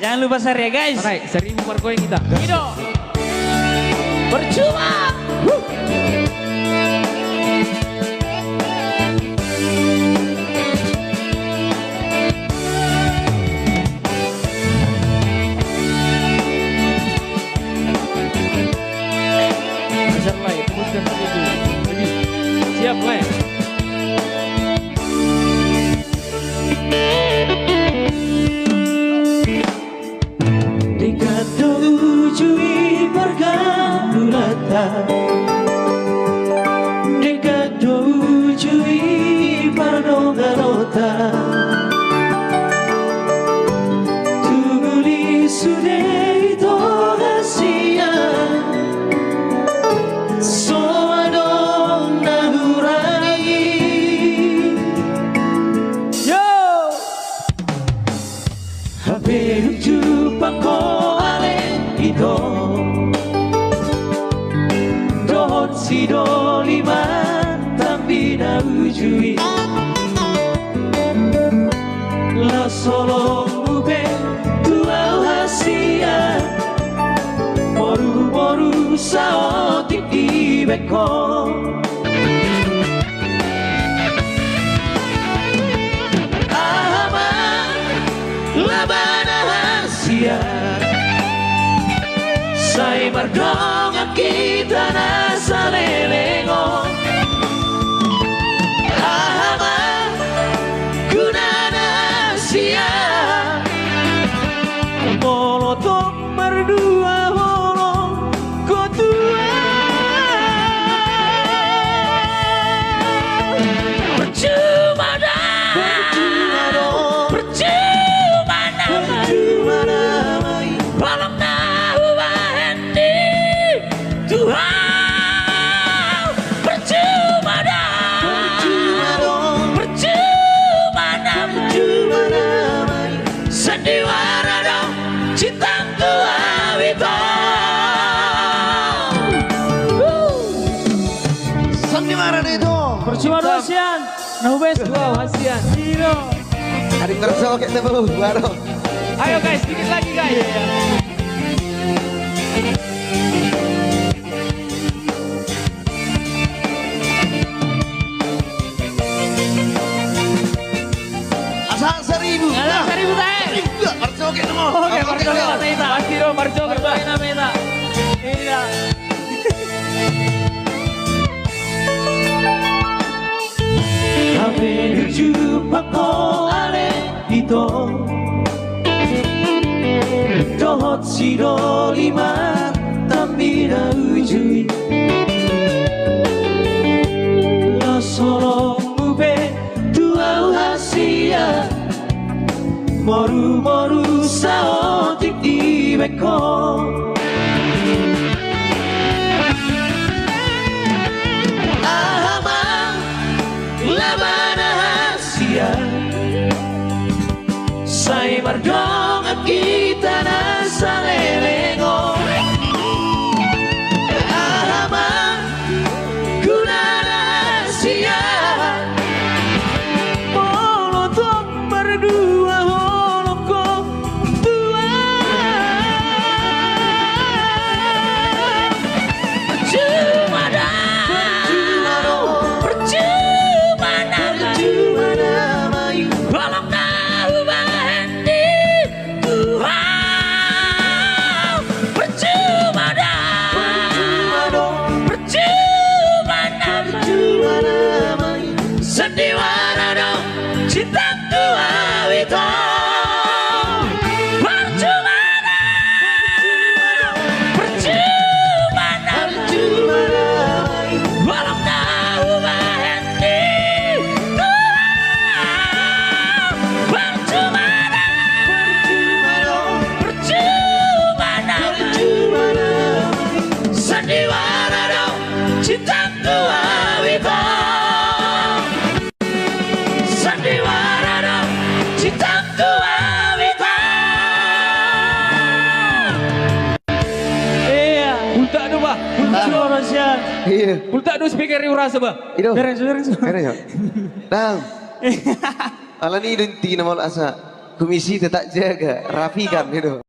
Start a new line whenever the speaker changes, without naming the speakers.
Jangan lupa share ya guys.
Alright, 1000 per koin kita.
Ido. Berjuang.
Hajar lah ya, tembuskan saja itu. Jadi, siap lah ya.
Ujui pergaulan dekat ujui pardongalota tuguli sudei tohasia soadong nahurai yo hape jumpa ko ito dohot si doliman tapi na ujui la solong ube tuau hasia moru moru sao tiki beko ama labana hasia Sai mardong kita nasa lelengo Ahama kunana sia Molotov merdua holong kotua Percuma dah Percuma damai Malam Tuhan percuma dong sandiwara dong cintang tua wito sandiwara itu percuma dong sian nah ubes
Wow, hasian.
Hiro
Hari kerja kayak tebel baru.
Ayo guys, dikit lagi guys.
Asal 1000.
Ada 1000 teh
Kerja kayak temu.
oke marjo meta
Pasti dong, Marjo bermain.
meta iya Hape jumpa ko ale ito dohot si doliman tapi na ujui la solong ube tuau hasia moru moru sao tik di beko Sai mardong kita nasa lelengo Ahama kunana sia Molotov berdua holoko tua Percuma damai Walau sandiwara dong cintang tua wito percuma damai walau tahu bahandi Tuhan percuma damai sandiwara dong cintang tua wito sandiwara dong cintang tua wita iya
Ulta do ba?
ulta siya
Iya.
Ulta do speaker yung rasa ba?
Itu.
beres
Keren ya. Dang. Ala ni dun ti na mal asa. Komisi tetap jaga, rapikan gitu.